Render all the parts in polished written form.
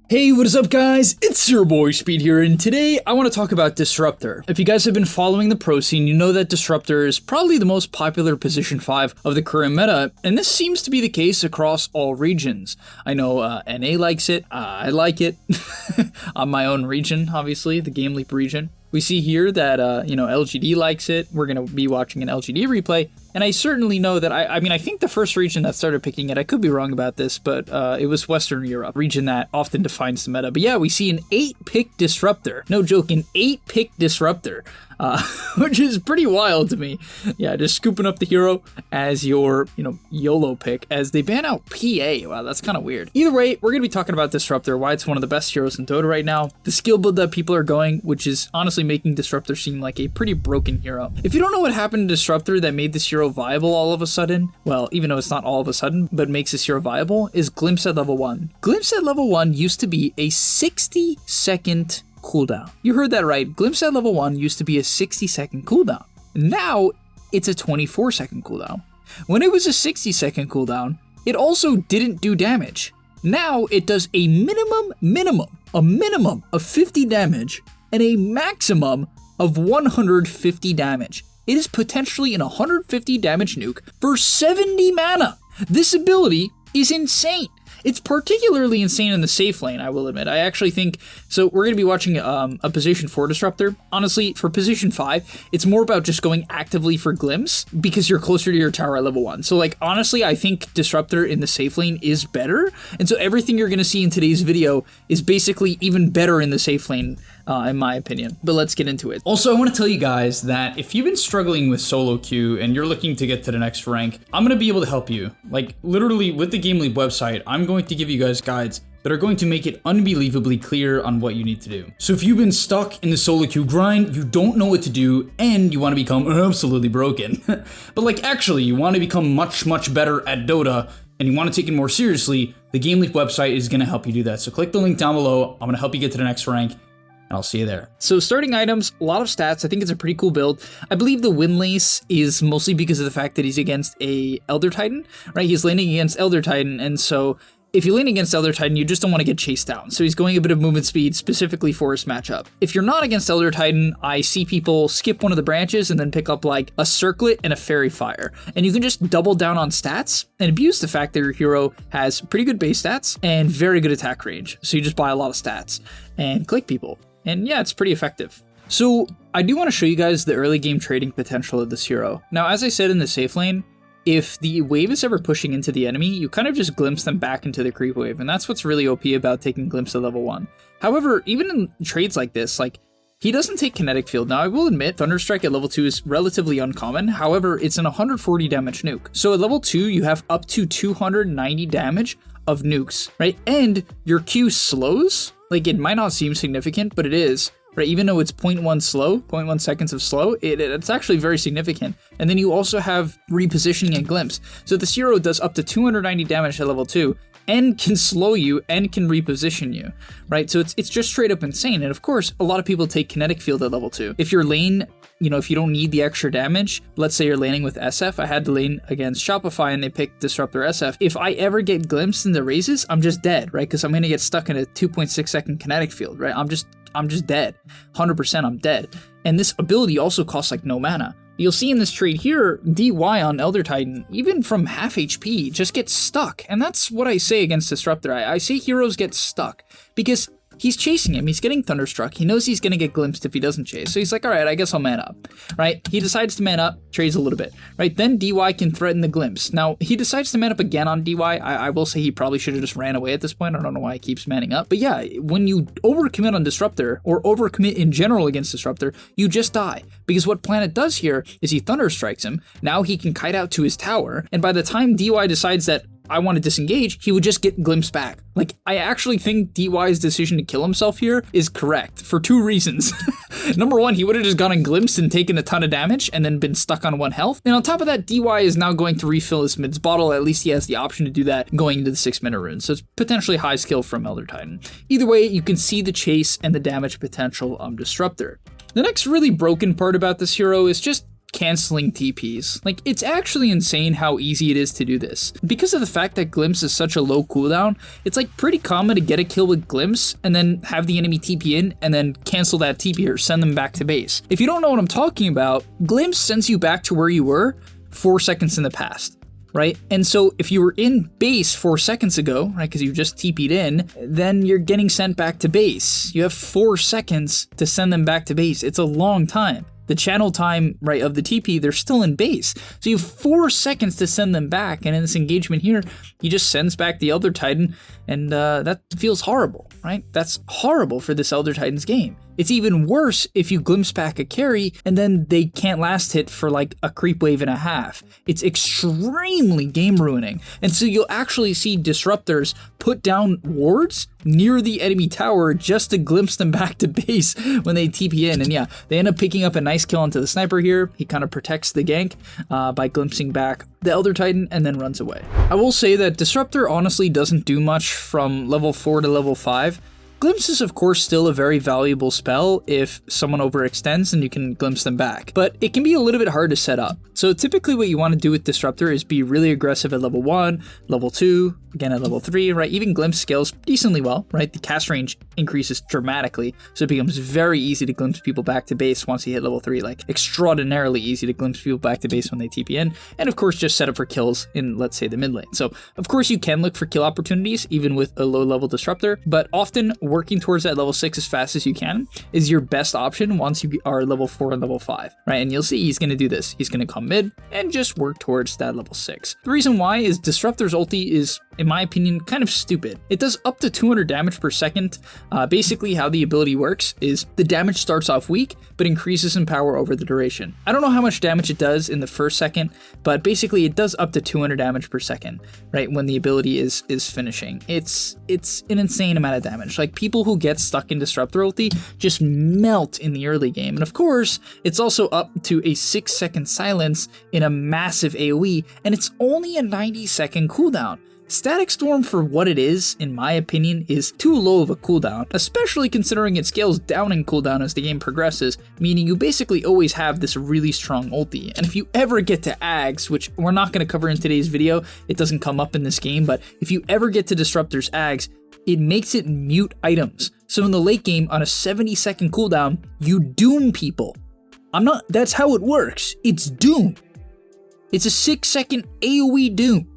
Hey, what is up guys? It's your boy Speed here, and today I want to talk about Disruptor. If you guys have been following the pro scene, you know that Disruptor is probably the most popular position 5 of the current meta, and this seems to be the case across all regions. I know NA likes it, I like it, on my own region, obviously, the Game Leap region. We see here that, LGD likes it. We're going to be watching an LGD replay. And I certainly know that, I think the first region that started picking it, I could be wrong about this, but it was Western Europe, region that often defines the meta. But yeah, we see an 8-pick Disruptor. No joke, an 8-pick Disruptor, which is pretty wild to me. Yeah, just scooping up the hero as your, YOLO pick as they ban out PA. Wow, that's kind of weird. Either way, we're going to be talking about Disruptor, why it's one of the best heroes in Dota right now, the skill build that people are going, which is honestly making Disruptor seem like a pretty broken hero. If you don't know what happened to Disruptor that made this hero viable all of a sudden, well, even though it's not all of a sudden, but makes this hero viable, is Glimpse at level 1. Glimpse at level 1 used to be a 60-second cooldown. You heard that right. Glimpse at level 1 used to be a 60-second cooldown. Now, it's a 24-second cooldown. When it was a 60-second cooldown, it also didn't do damage. Now, it does a minimum of 50 damage and a maximum of 150 damage. It is potentially an 150 damage nuke for 70 mana. This ability is insane. It's particularly insane in the safe lane, I will admit. I actually think, so we're going to be watching a position 4 Disruptor. Honestly, for position 5, it's more about just going actively for Glimpse because you're closer to your tower at level 1. So honestly, I think Disruptor in the safe lane is better. And so everything you're going to see in today's video is basically even better in the safe lane, in my opinion. But let's get into it. Also, I want to tell you guys that if you've been struggling with solo queue and you're looking to get to the next rank, I'm going to be able to help you. Literally with the Game Leap website, I'm going to give you guys guides that are going to make it unbelievably clear on what you need to do. So if you've been stuck in the solo queue grind, you don't know what to do, and you want to become absolutely broken, but actually you want to become much better at Dota, and you want to take it more seriously, the Game Leap website is going to help you do that. So click the link down below. I'm going to help you get to the next rank, and I'll see you there. So starting items, a lot of stats. I think it's a pretty cool build. I believe the win lace is mostly because of the fact that he's against a Elder Titan, right? He's laning against Elder Titan, and so if you lane against Elder Titan, you just don't want to get chased down. So he's going a bit of movement speed specifically for his matchup. If you're not against Elder Titan, I see people skip one of the branches and then pick up a Circlet and a Fairy Fire. And you can just double down on stats and abuse the fact that your hero has pretty good base stats and very good attack range. So you just buy a lot of stats and click people. And yeah, it's pretty effective. So I do want to show you guys the early game trading potential of this hero. Now, as I said in the safe lane, if the wave is ever pushing into the enemy, you kind of just glimpse them back into the creep wave, and that's what's really OP about taking Glimpse at level 1. However, even in trades like this, he doesn't take Kinetic Field. Now, I will admit, Thunderstrike at level 2 is relatively uncommon. However, it's an 140 damage nuke. So at level 2, you have up to 290 damage of nukes, right? And your Q slows. It might not seem significant, but it is. Right, even though it's 0.1 slow, 0.1 seconds of slow, it's actually very significant. And then you also have repositioning and glimpse. So this hero does up to 290 damage at level 2 and can slow you and can reposition you, right? So it's just straight up insane. And of course, a lot of people take Kinetic Field at level 2. If your lane, if you don't need the extra damage, let's say you're laning with SF, I had to lane against Shopify and they picked Disruptor SF. If I ever get glimpsed in the raises, I'm just dead, right? Because I'm going to get stuck in a 2.6 second Kinetic Field, right? I'm just dead. 100% I'm dead. And this ability also costs no mana. You'll see in this trade here, DY on Elder Titan, even from half HP, just gets stuck. And that's what I say against Disruptor. I say heroes get stuck because he's chasing him. He's getting Thunderstruck. He knows he's going to get glimpsed if he doesn't chase. So he's like, all right, I guess I'll man up, right? He decides to man up, trades a little bit, right? Then DY can threaten the glimpse. Now, he decides to man up again on DY. I will say he probably should have just ran away at this point. I don't know why he keeps manning up. But yeah, when you overcommit on Disruptor or overcommit in general against Disruptor, you just die. Because what Planet does here is he Thunderstrikes him. Now he can kite out to his tower. And by the time DY decides that I want to disengage, he would just get glimpsed back. I actually think DY's decision to kill himself here is correct for 2 reasons. Number 1, he would have just gotten glimpsed and taken a ton of damage and then been stuck on 1 health. And on top of that, DY is now going to refill his mid's bottle. At least he has the option to do that going into the 6-minute rune. So it's potentially high skill from Elder Titan. Either way, you can see the chase and the damage potential of Disruptor. The next really broken part about this hero is just canceling TPs. Like, it's actually insane how easy it is to do this. Because of the fact that Glimpse is such a low cooldown, it's like pretty common to get a kill with Glimpse and then have the enemy TP in and then cancel that TP or send them back to base. If you don't know what I'm talking about, Glimpse sends you back to where you were 4 seconds in the past. Right? And so if you were in base 4 seconds ago, right, because you just TP'd in, then you're getting sent back to base. You have 4 seconds to send them back to base. It's a long time. The channel time, right, of the TP, they're still in base. So you have 4 seconds to send them back. And in this engagement here, he just sends back the Elder Titan, and that feels horrible, right? That's horrible for this Elder Titan's game. It's even worse if you glimpse back a carry and then they can't last hit for like a creep wave and a half. It's extremely game ruining. And so you'll actually see disruptors put down wards near the enemy tower just to glimpse them back to base when they TP in. And yeah, they end up picking up a nice kill onto the sniper here. He kind of protects the gank by glimpsing back the Elder Titan and then runs away. I will say that Disruptor honestly doesn't do much from level 4 to level 5. Glimpse is of course still a very valuable spell if someone overextends and you can glimpse them back, but it can be a little bit hard to set up. So typically what you want to do with Disruptor is be really aggressive at level 1, level 2, again at level 3, right? Even glimpse scales decently well, right? The cast range increases dramatically, so it becomes very easy to glimpse people back to base once you hit level 3, like extraordinarily easy to glimpse people back to base when they TP in, and of course just set up for kills in, let's say, the mid lane. So of course you can look for kill opportunities even with a low level Disruptor, but often working towards that level 6 as fast as you can is your best option once you are level 4 and level 5, right? And you'll see he's going to do this. He's going to come mid and just work towards that level 6. The reason why is Disruptor's ulti is, in my opinion, kind of stupid. It does up to 200 damage per second. Basically how the ability works is the damage starts off weak, but increases in power over the duration. I don't know how much damage it does in the first second, but basically it does up to 200 damage per second, right? When the ability is finishing. It's an insane amount of damage. Like, people who get stuck in Disruptor ulti just melt in the early game. And of course, it's also up to a 6-second silence in a massive AoE, and it's only a 90-second cooldown. Static Storm, for what it is, in my opinion, is too low of a cooldown, especially considering it scales down in cooldown as the game progresses, meaning you basically always have this really strong ulti. And if you ever get to Ags, which we're not going to cover in today's video, it doesn't come up in this game, but if you ever get to Disruptor's Ags, it makes it mute items. So in the late game, on a 70-second cooldown, you doom people. That's how it works. It's doom. It's a 6-second AoE doom.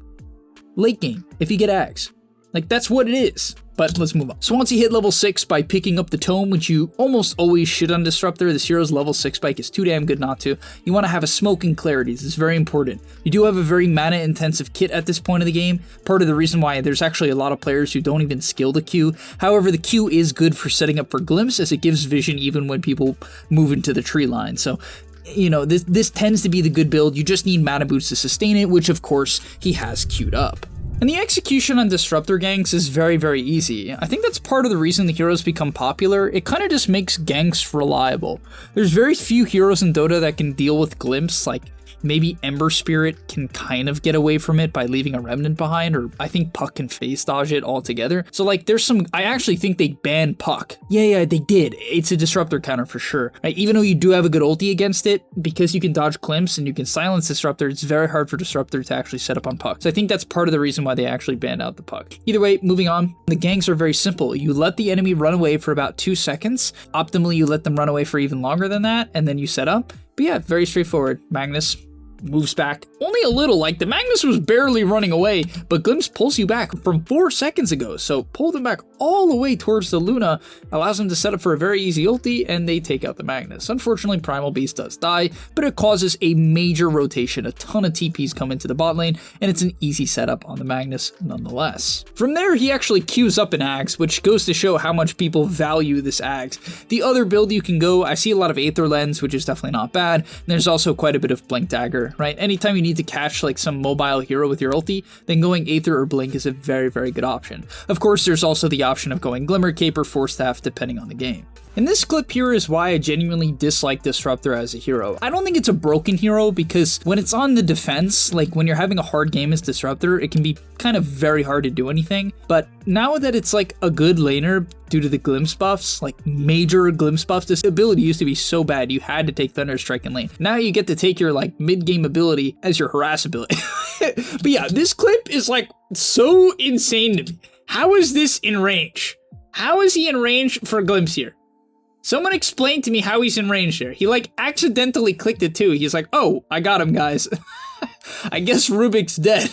Late game, if you get Ags. Like, that's what it is. But let's move on. So once you hit level 6 by picking up the Tome, which you almost always should on Disruptor, this hero's level 6 spike is too damn good not to. You want to have a smoke and clarity. This is very important. You do have a very mana intensive kit at this point of the game. Part of the reason why there's actually a lot of players who don't even skill the Q. However, the Q is good for setting up for Glimpse, as it gives vision even when people move into the tree line. So, you know, this tends to be the good build. You just need mana boots to sustain it, which of course he has queued up. And the execution on Disruptor ganks is very, very easy. I think that's part of the reason the heroes become popular. It kind of just makes ganks reliable. There's very few heroes in Dota that can deal with glimpse, like maybe Ember Spirit can kind of get away from it by leaving a remnant behind, or I think Puck can phase dodge it altogether. So like there's some, I actually think they banned Puck. Yeah, they did. It's a Disruptor counter for sure. Right? Even though you do have a good ulti against it, because you can dodge glimpse and you can silence Disruptor, it's very hard for Disruptor to actually set up on Puck. So I think that's part of the reason why they actually banned out the Puck. Either way, moving on, the ganks are very simple. You let the enemy run away for about 2 seconds. Optimally, you let them run away for even longer than that, and then you set up. But yeah, very straightforward. Magnus moves back only a little, like the Magnus was barely running away, but Glimpse pulls you back from 4 seconds ago, so pull them back all the way towards the Luna, allows them to set up for a very easy ulti, and they take out the Magnus. Unfortunately, Primal Beast does die, but it causes a major rotation. A ton of TPs come into the bot lane, and it's an easy setup on the Magnus nonetheless. From there, he actually queues up an Axe, which goes to show how much people value this Axe. The other build you can go, I see a lot of Aether Lens, which is definitely not bad, and there's also quite a bit of Blink Dagger, right? Anytime you need to catch like some mobile hero with your ulti, then going Aether or Blink is a very, very good option. Of course, there's also the option of going Glimmer Cape or Force Staff depending on the game. And this clip here is why I genuinely dislike Disruptor as a hero. I don't think it's a broken hero because when it's on the defense, like when you're having a hard game as Disruptor, it can be kind of very hard to do anything. But now that it's like a good laner due to the glimpse buffs, like major glimpse buffs, this ability used to be so bad you had to take Thunderstrike in lane. Now you get to take your like mid-game ability as your harass ability. But yeah, this clip is like so insane to me. How is this in range? How is he in range for glimpse here? Someone explain to me how he's in range there. He like accidentally clicked it too. He's like, oh, I got him, guys. I guess Rubik's dead.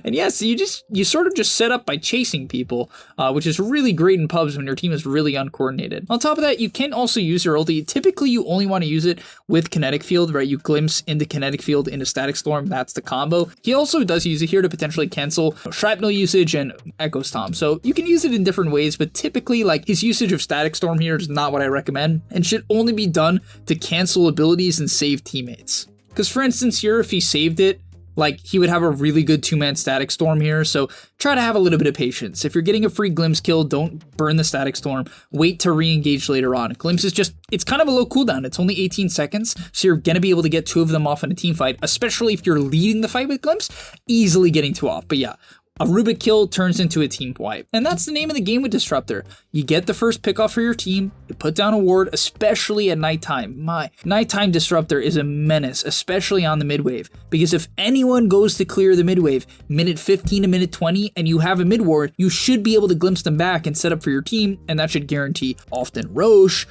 And yes, you sort of just set up by chasing people, which is really great in pubs when your team is really uncoordinated. On top of that, you can also use your ulti. Typically, you only want to use it with Kinetic Field, right? You glimpse into Kinetic Field into Static Storm. That's the combo. He also does use it here to potentially cancel Shrapnel usage and Echo Stomp. So you can use it in different ways, but typically, like his usage of Static Storm here is not what I recommend and should only be done to cancel abilities and save teammates. Because for instance here, if he saved it, like, he would have a really good 2-man Static Storm here, so try to have a little bit of patience. If you're getting a free Glimpse kill, don't burn the Static Storm. Wait to re-engage later on. Glimpse is just, it's kind of a low cooldown. It's only 18 seconds, so you're going to be able to get 2 of them off in a team fight, especially if you're leading the fight with Glimpse, easily getting 2 off. But yeah, a Rubik kill turns into a team wipe. And that's the name of the game with Disruptor. You get the first pick off for your team, you put down a ward, especially at nighttime. My nighttime Disruptor is a menace, especially on the mid wave. Because if anyone goes to clear the mid wave, minute 15 to minute 20, and you have a mid ward, you should be able to glimpse them back and set up for your team, and that should guarantee often Roche,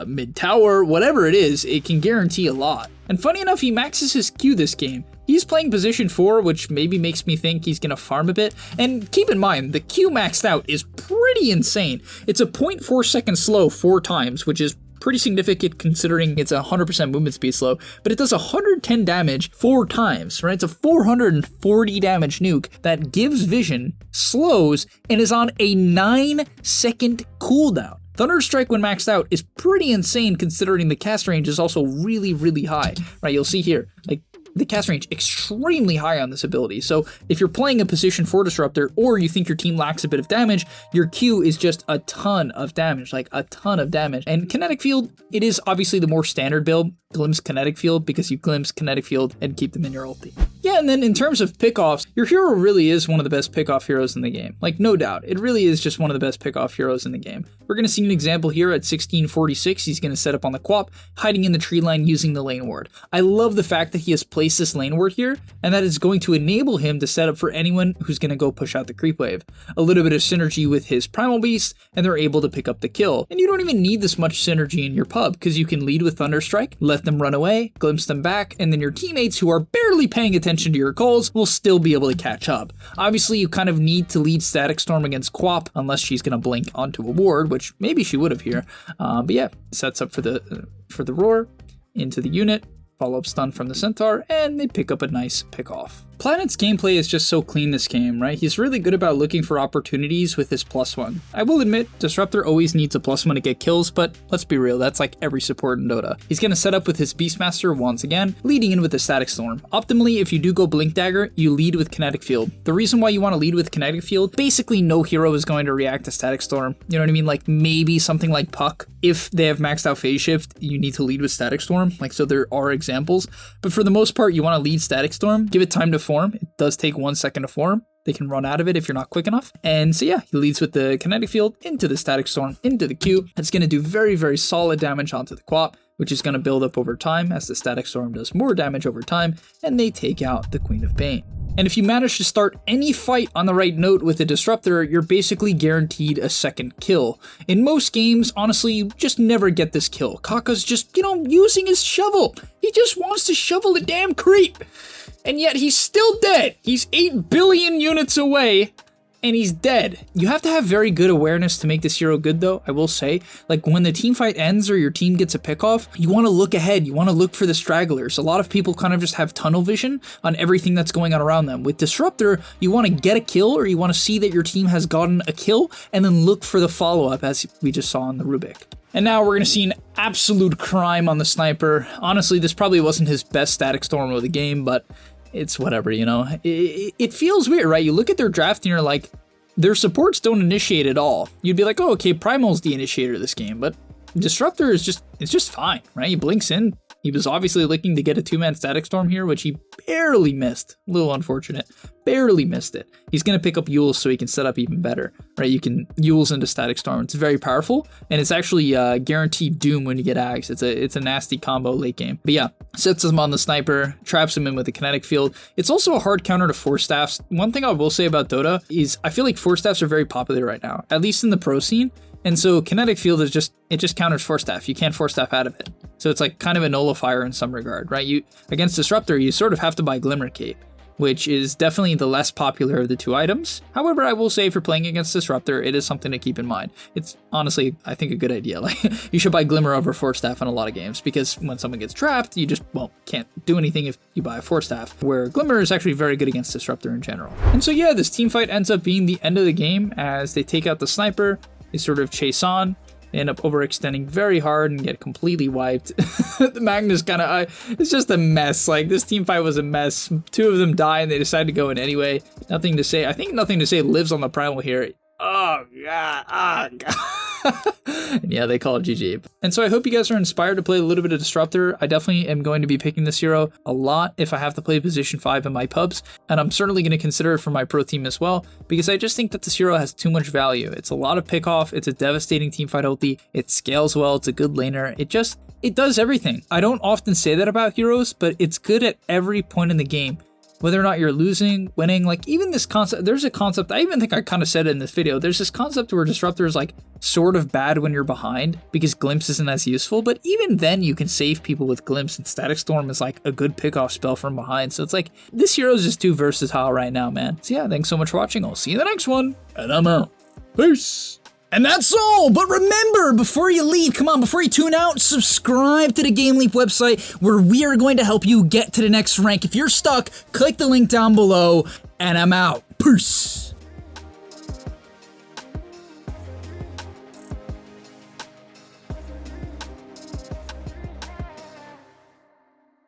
mid tower, whatever it is, it can guarantee a lot. And funny enough, he maxes his Q this game. He's playing position 4, which maybe makes me think he's gonna farm a bit. And keep in mind, the Q maxed out is pretty insane. It's a 0.4 second slow 4 times, which is pretty significant considering it's a 100% movement speed slow, but it does 110 damage 4 times, right? It's a 440 damage nuke that gives vision, slows, and is on a 9-second cooldown. Thunderstrike when maxed out is pretty insane considering the cast range is also really, really high, right? You'll see here, like, the cast range extremely high on this ability. So if you're playing a position 4 Disruptor or you think your team lacks a bit of damage, your Q is just a ton of damage, like a ton of damage. And Kinetic Field, it is obviously the more standard build, Glimpse Kinetic Field, because you glimpse Kinetic Field and keep them in your ulti. Yeah, and then in terms of pickoffs, your hero really is one of the best pickoff heroes in the game. Like, no doubt, it really is just one of the best pickoff heroes in the game. We're going to see an example here at 1646. He's going to set up on the Quap, hiding in the tree line using the lane ward. I love the fact that he has placed this lane ward here, and that is going to enable him to set up for anyone who's going to go push out the creep wave. A little bit of synergy with his Primal Beast, and they're able to pick up the kill. And you don't even need this much synergy in your pub, because you can lead with Thunderstrike, let them run away, glimpse them back, and then your teammates who are barely paying attention to your calls will still be able to catch up. Obviously, you kind of need to lead Static Storm against Quap, unless she's going to blink onto a ward, which maybe she would have here. But yeah, sets up for the roar, into the unit, follow-up stun from the Centaur, and they pick up a nice pick-off. Planet's gameplay is just so clean this game, right? He's really good about looking for opportunities with his +1. I will admit, Disruptor always needs a +1 to get kills, but let's be real, that's like every support in Dota. He's gonna set up with his Beastmaster once again, leading in with the Static Storm. Optimally, if you do go Blink Dagger, you lead with Kinetic Field. The reason why you want to lead with Kinetic Field, basically no hero is going to react to Static Storm. You know what I mean? Like maybe something like Puck. If they have maxed out Phase Shift, you need to lead with Static Storm. Like, so there are examples, but for the most part, you want to lead Static Storm, give it time to form. It does take 1 second to form. They can run out of it if you're not quick enough. And so yeah, he leads with the Kinetic Field into the Static Storm, into the Q. It's going to do very, very solid damage onto the Quap, which is going to build up over time as the Static Storm does more damage over time, and they take out the Queen of Pain. And if you manage to start any fight on the right note with a Disruptor, you're basically guaranteed a second kill. In most games, honestly, you just never get this kill. Kaka's just, using his shovel. He just wants to shovel the damn creep. And yet he's still dead. He's 8 billion units away, and he's dead. You have to have very good awareness to make this hero good though, I will say. Like when the team fight ends or your team gets a pickoff, you want to look ahead, you want to look for the stragglers. A lot of people kind of just have tunnel vision on everything that's going on around them. With Disruptor, you want to get a kill or you want to see that your team has gotten a kill and then look for the follow-up as we just saw on the Rubik. And now we're going to see an absolute crime on the Sniper. Honestly, this probably wasn't his best Static Storm of the game, but it's whatever, It feels weird, right? You look at their draft and you're like, their supports don't initiate at all. You'd be like, oh, okay, Primal's the initiator of this game, but Disruptor is just fine, right? He blinks in. He was obviously looking to get a 2-man Static Storm here, which he barely missed. A little unfortunate. Barely missed it. He's going to pick up Yules so he can set up even better, right? You can Yules into Static Storm. It's very powerful, and it's actually guaranteed doom when you get Ags. It's a nasty combo late game. But yeah, sets him on the sniper, traps him in with the kinetic field. It's also a hard counter to Force Staffs. One thing I will say about Dota is I feel like Force Staffs are very popular right now, at least in the pro scene. And so kinetic field is just counters Force Staff. You can't Force Staff out of it. So it's like kind of a nullifier in some regard, right? Against Disruptor, you sort of have to buy Glimmer Cape, which is definitely the less popular of the two items. However, I will say if you're playing against Disruptor, it is something to keep in mind. It's honestly, I think, a good idea. Like, you should buy Glimmer over Force Staff in a lot of games, because when someone gets trapped, you just, well, can't do anything if you buy a Force Staff, where Glimmer is actually very good against Disruptor in general. And so yeah, this team fight ends up being the end of the game as they take out the sniper. They sort of chase on, end up overextending very hard and get completely wiped. The Magnus kind of, it's just a mess. Like, this team fight was a mess. Two of them die and they decide to go in anyway. Nothing to say. I think Nothing to Say lives on the Primal here. Oh, God. Oh, God. And yeah, they call it GG. And so I hope you guys are inspired to play a little bit of Disruptor. I definitely am going to be picking this hero a lot if I have to play position 5 in my pubs, and I'm certainly going to consider it for my pro team as well, because I just think that this hero has too much value. It's a lot of pick off, it's a devastating teamfight ulti, it scales well, it's a good laner, it does everything. I don't often say that about heroes, but it's good at every point in the game. Whether or not you're losing, winning, like even this concept, there's a concept, I even think I kind of said it in this video, there's this concept where Disruptor is like sort of bad when you're behind because Glimpse isn't as useful, but even then you can save people with Glimpse, and Static Storm is like a good pickoff spell from behind. So it's like, this hero is just too versatile right now, man. So yeah, thanks so much for watching. I'll see you in the next one, and I'm out. Peace. And that's all, but remember, before you leave, before you tune out, subscribe to the Game Leap website where we are going to help you get to the next rank. If you're stuck, click the link down below, and I'm out. Peace.